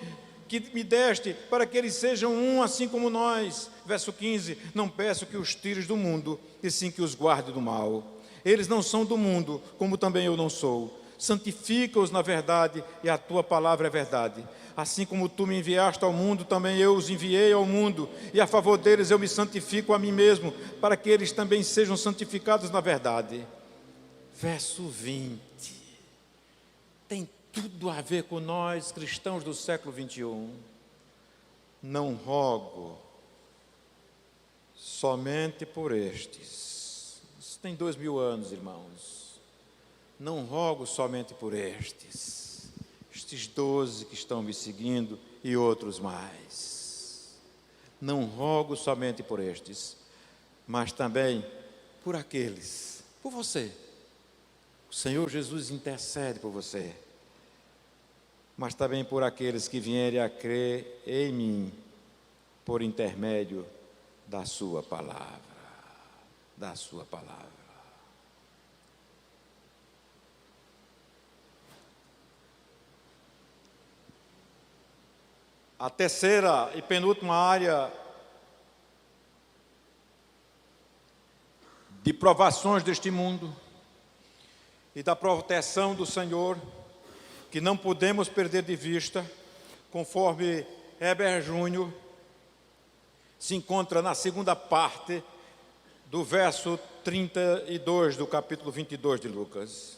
que me deste, para que eles sejam um assim como nós. Verso 15, não peço que os tires do mundo, e sim que os guarde do mal. Eles não são do mundo, como também eu não sou. Santifica-os na verdade, e a tua palavra é verdade. Assim como tu me enviaste ao mundo, também eu os enviei ao mundo, e a favor deles eu me santifico a mim mesmo, para que eles também sejam santificados na verdade. Verso 20, tem tudo a ver com nós, cristãos do século 21. Não rogo somente por estes. Isso tem 2000 anos, irmãos. não rogo somente por estes 12 que estão me seguindo e outros mais. Não rogo somente por estes, mas também por aqueles, por você. O Senhor Jesus intercede por você, mas também por aqueles que vierem a crer em mim, por intermédio da sua palavra, da sua palavra. A terceira e penúltima área de provações deste mundo e da proteção do Senhor, que não podemos perder de vista, conforme Heber Júnior, se encontra na segunda parte do verso 32 do capítulo 22 de Lucas.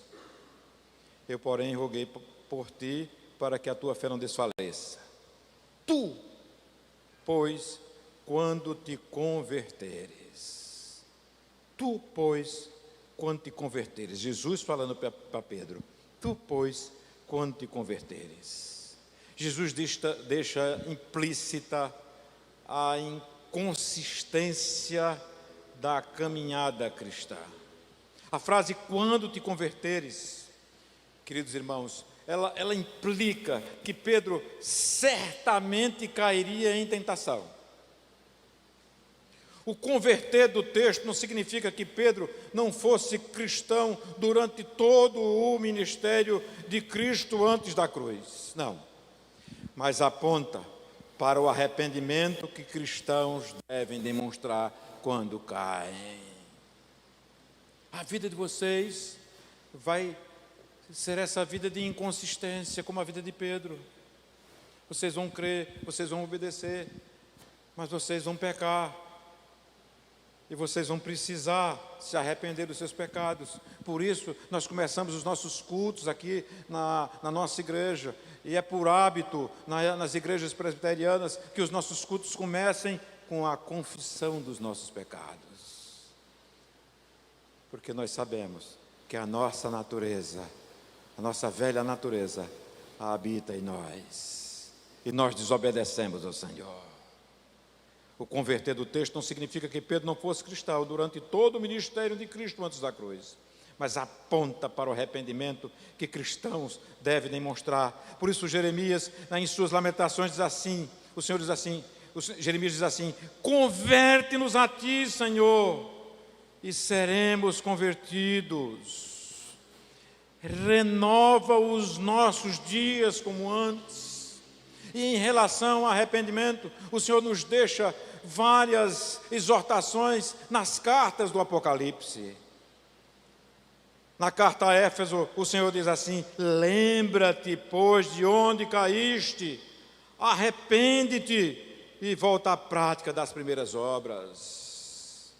Eu, porém, roguei por ti, para que a tua fé não desfaleça. Tu, pois, quando te converteres. Tu, pois, quando te converteres. Jesus falando para Pedro. Tu, pois, quando te converteres. Jesus deixa implícita a inconsistência da caminhada cristã. A frase quando te converteres, queridos irmãos, ela implica que Pedro certamente cairia em tentação. O converter do texto não significa que Pedro não fosse cristão durante todo o ministério de Cristo antes da cruz. Não. Mas aponta para o arrependimento que cristãos devem demonstrar quando caem. A vida de vocês vai ser essa vida de inconsistência, como a vida de Pedro. Vocês vão crer, vocês vão obedecer, mas vocês vão pecar. E vocês vão precisar se arrepender dos seus pecados. Por isso, nós começamos os nossos cultos aqui na nossa igreja. E é por hábito, nas igrejas presbiterianas, que os nossos cultos comecem com a confissão dos nossos pecados. Porque nós sabemos que a nossa natureza, a nossa velha natureza, habita em nós. E nós desobedecemos ao Senhor. O converter do texto não significa que Pedro não fosse cristão durante todo o ministério de Cristo antes da cruz, mas aponta para o arrependimento que cristãos devem demonstrar. Por isso Jeremias, em suas lamentações, diz assim, Jeremias diz assim: converte-nos a ti, Senhor, e seremos convertidos. Renova os nossos dias como antes. E em relação ao arrependimento, o Senhor nos deixa várias exortações nas cartas do Apocalipse. Na carta a Éfeso, o Senhor diz assim: lembra-te, pois, de onde caíste, arrepende-te e volta à prática das primeiras obras.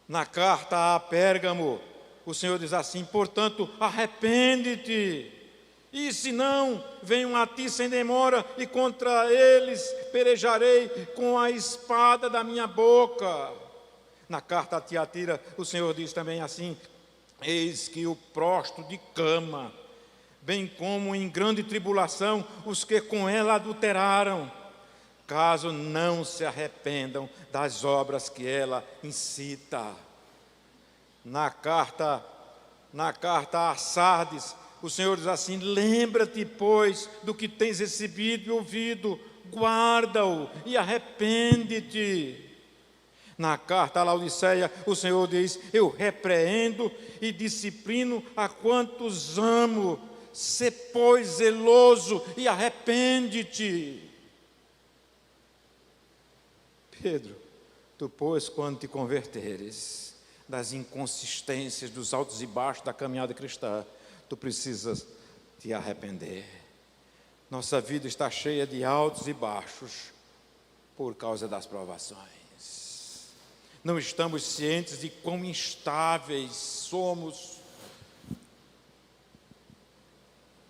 Na carta a Pérgamo, o Senhor diz assim: portanto, arrepende-te, e se não, venham a ti sem demora, e contra eles pelejarei com a espada da minha boca. Na carta a Tiatira, o Senhor diz também assim: eis que o prostro de cama, bem como em grande tribulação os que com ela adulteraram, caso não se arrependam das obras que ela incita. Na carta a Sardes, o Senhor diz assim: lembra-te, pois, do que tens recebido e ouvido, guarda-o e arrepende-te. Na carta a Laodiceia, o Senhor diz: eu repreendo e disciplino a quantos amo, sê, pois, zeloso e arrepende-te. Pedro, tu, pois, quando te converteres das inconsistências, dos altos e baixos da caminhada cristã, tu precisas te arrepender. Nossa vida está cheia de altos e baixos por causa das provações. Não estamos cientes de quão instáveis somos.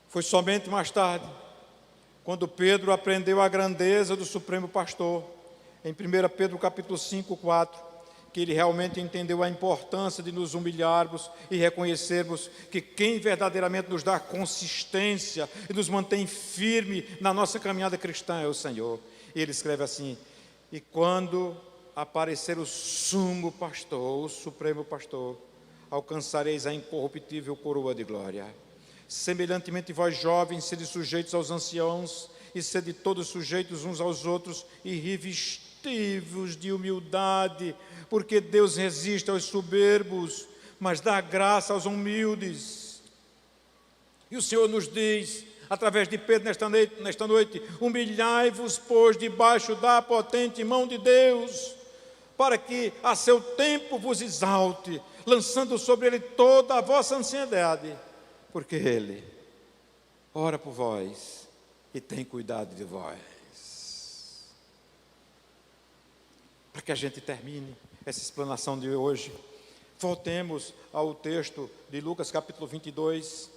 Foi somente mais tarde, quando Pedro aprendeu a grandeza do Supremo Pastor, em 1 Pedro capítulo 5, 4, que ele realmente entendeu a importância de nos humilharmos e reconhecermos que quem verdadeiramente nos dá consistência e nos mantém firme na nossa caminhada cristã é o Senhor. E ele escreve assim: e quando aparecer o sumo pastor, o supremo pastor, alcançareis a incorruptível coroa de glória. Semelhantemente vós jovens, sede sujeitos aos anciãos, e sede todos sujeitos uns aos outros, e revestivos de humildade, porque Deus resiste aos soberbos, mas dá graça aos humildes. E o Senhor nos diz, através de Pedro nesta noite: humilhai-vos, pois, debaixo da potente mão de Deus, para que a seu tempo vos exalte, lançando sobre ele toda a vossa ansiedade, porque ele ora por vós e tem cuidado de vós. Para que a gente termine essa explanação de hoje, voltemos ao texto de Lucas capítulo 22,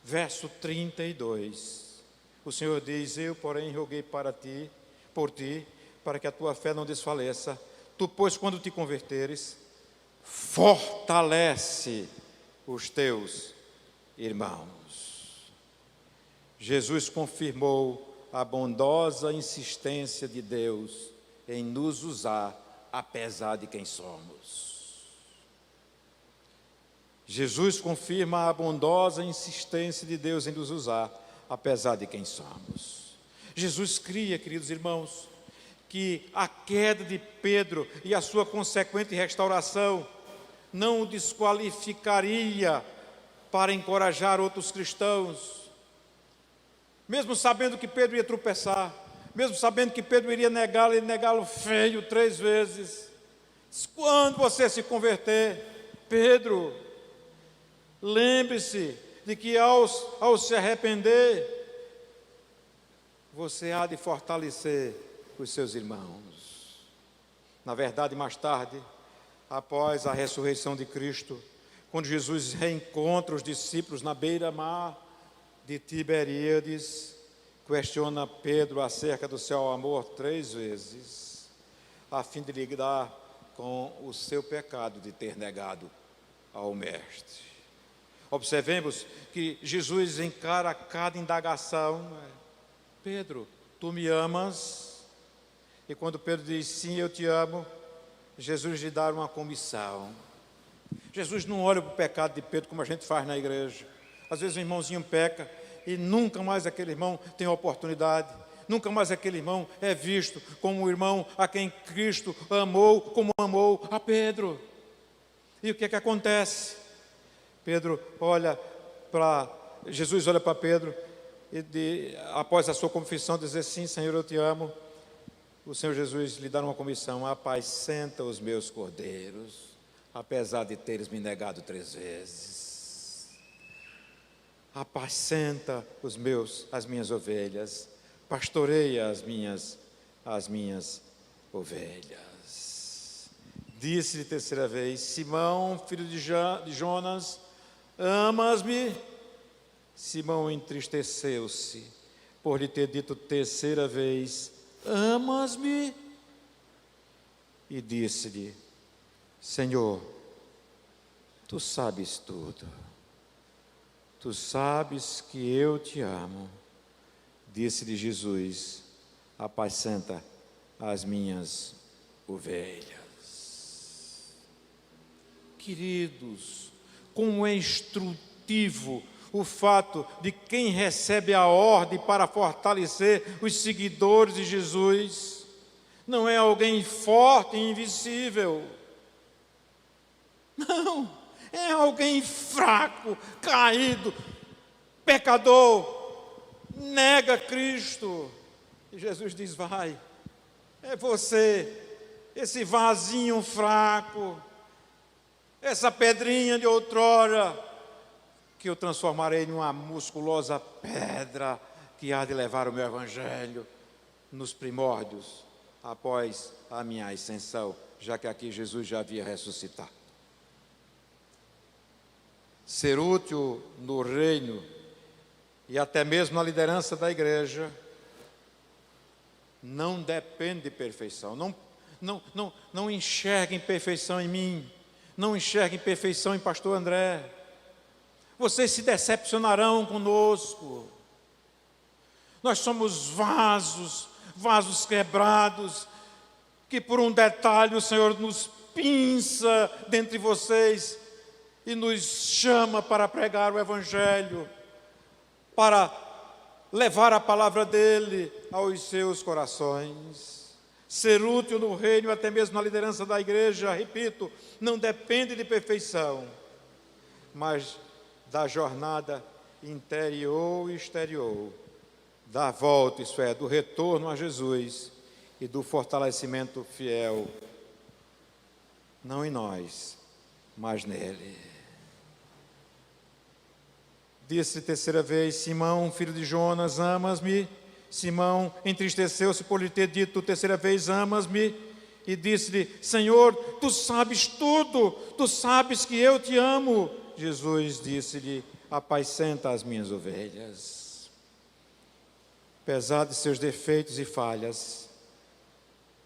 verso 32. O Senhor diz: eu, porém, roguei por ti, para que a tua fé não desfaleça. Tu, pois, quando te converteres, fortalece os teus irmãos. Jesus confirmou a bondosa insistência de Deus em nos usar, apesar de quem somos. Jesus confirma a bondosa insistência de Deus em nos usar, apesar de quem somos. Jesus cria, queridos irmãos, que a queda de Pedro e a sua consequente restauração não o desqualificaria para encorajar outros cristãos. Mesmo sabendo que Pedro ia tropeçar, mesmo sabendo que Pedro iria negá-lo e negá-lo feio 3 vezes. Quando você se converter, Pedro, lembre-se de que ao se arrepender, você há de fortalecer os seus irmãos. Na verdade, mais tarde, após a ressurreição de Cristo, quando Jesus reencontra os discípulos na beira-mar de Tiberíades, questiona Pedro acerca do seu amor 3 vezes, a fim de lidar com o seu pecado de ter negado ao Mestre. Observemos que Jesus encara cada indagação: Pedro, tu me amas? E quando Pedro diz sim, eu te amo, Jesus lhe dá uma comissão. Jesus não olha para o pecado de Pedro como a gente faz na igreja. Às vezes o irmãozinho peca e nunca mais aquele irmão tem oportunidade, nunca mais aquele irmão é visto como o irmão a quem Cristo amou, como amou a Pedro. E o que é que acontece? Jesus olha para Pedro e após a sua confissão dizer sim, Senhor, eu te amo, o Senhor Jesus lhe dá uma comissão: apacenta os meus cordeiros, apesar de teres me negado 3 vezes. Apacenta as minhas ovelhas, pastoreia as minhas ovelhas. Disse-lhe 3ª vez: Simão, filho de Jonas, amas-me? Simão entristeceu-se por lhe ter dito 3ª vez: amas-me? E disse-lhe: Senhor, tu sabes tudo, tu sabes que eu te amo. Disse-lhe Jesus: apacenta as minhas ovelhas. Queridos, como é instrutivo o fato de quem recebe a ordem para fortalecer os seguidores de Jesus não é alguém forte e invisível. Não, é alguém fraco, caído, pecador, nega Cristo. E Jesus diz: vai, é você, esse vasinho fraco, essa pedrinha de outrora, que eu transformarei numa musculosa pedra que há de levar o meu evangelho nos primórdios, após a minha ascensão, já que aqui Jesus já havia ressuscitado. Ser útil no reino e até mesmo na liderança da igreja não depende de perfeição, não enxerguem perfeição em mim, não enxerguem perfeição em pastor André. Vocês se decepcionarão conosco. Nós somos vasos quebrados, que por um detalhe o Senhor nos pinça dentre vocês e nos chama para pregar o Evangelho, para levar a palavra dele aos seus corações. Ser útil no reino, até mesmo na liderança da igreja, repito, não depende de perfeição, mas da jornada interior e exterior, da volta, isso é, do retorno a Jesus e do fortalecimento fiel, não em nós, mas nele. Disse terceira vez: Simão, filho de Jonas, amas-me? Simão entristeceu-se por lhe ter dito terceira vez: amas-me? E disse-lhe: Senhor, tu sabes tudo, tu sabes que eu te amo. Jesus disse-lhe: apacenta as minhas ovelhas. Apesar de seus defeitos e falhas,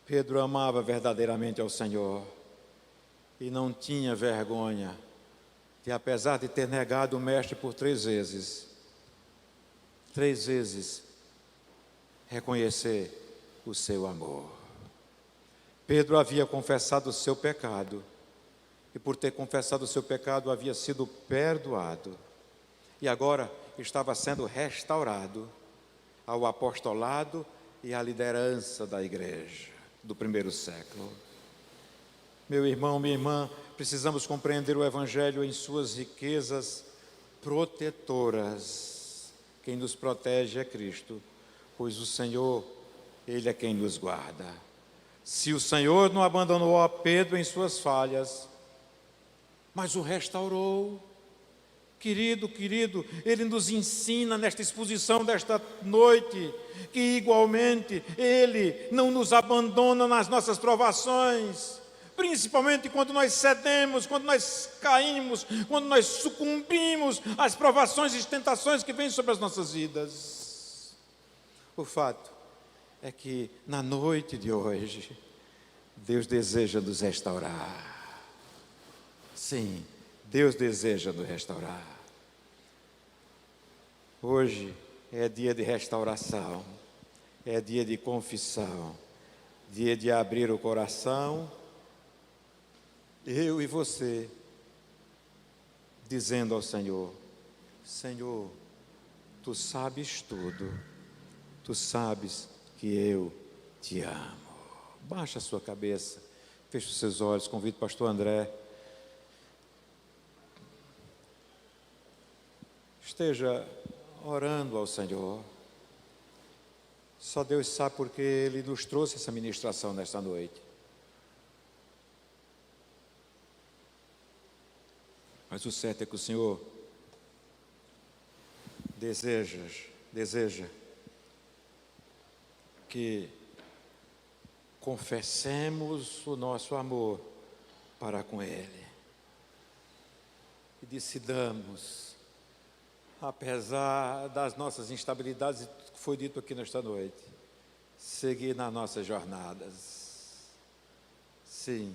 Pedro amava verdadeiramente ao Senhor e não tinha vergonha de, apesar de ter negado o Mestre por 3 vezes, reconhecer o seu amor. Pedro havia confessado o seu pecado, e por ter confessado o seu pecado havia sido perdoado, e agora estava sendo restaurado ao apostolado e à liderança da igreja do primeiro século. Meu irmão, minha irmã, precisamos compreender o Evangelho em suas riquezas protetoras. Quem nos protege é Cristo, pois o Senhor, Ele é quem nos guarda. Se o Senhor não abandonou a Pedro em suas falhas, mas o restaurou, querido, Ele nos ensina nesta exposição desta noite, que igualmente Ele não nos abandona nas nossas provações, principalmente quando nós cedemos, quando nós caímos, quando nós sucumbimos às provações e tentações que vêm sobre as nossas vidas. O fato é que na noite de hoje, Deus deseja nos restaurar. Sim, Deus deseja nos restaurar. Hoje é dia de restauração, é dia de confissão, dia de abrir o coração, eu e você, dizendo ao Senhor: Senhor, Tu sabes tudo, Tu sabes que eu te amo. Baixa a sua cabeça, feche os seus olhos, convido o pastor André. Esteja orando ao Senhor. Só Deus sabe porque Ele nos trouxe essa ministração nesta noite. Mas o certo é que o Senhor deseja que confessemos o nosso amor para com Ele e decidamos, apesar das nossas instabilidades, e tudo que foi dito aqui nesta noite, seguir nas nossas jornadas. Sim,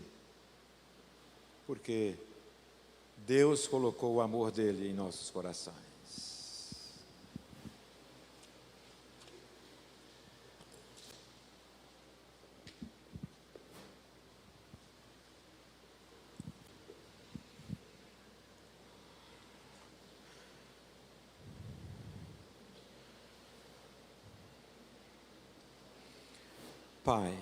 porque Deus colocou o amor dele em nossos corações. Pai,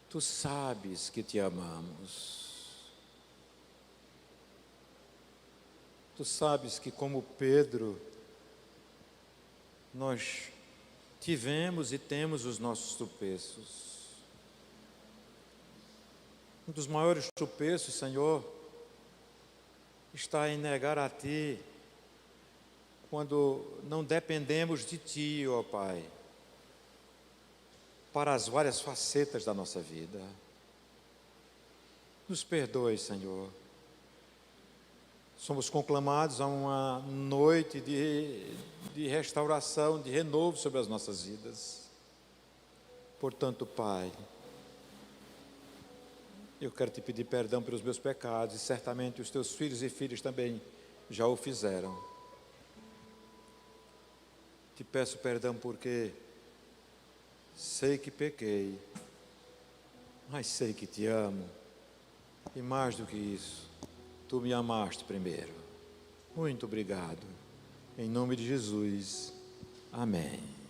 Tu sabes que Te amamos. Tu sabes que, como Pedro, nós tivemos e temos os nossos tropeços. Um dos maiores tropeços, Senhor, está em negar a Ti, quando não dependemos de Ti, ó Pai, para as várias facetas da nossa vida. Nos perdoe, Senhor. Somos conclamados a uma noite de restauração, de renovo sobre as nossas vidas. Portanto, Pai, eu quero te pedir perdão pelos meus pecados, e certamente os teus filhos e filhas também já o fizeram. Te peço perdão porque sei que pequei, mas sei que te amo, e mais do que isso, tu me amaste primeiro. Muito obrigado. Em nome de Jesus. Amém.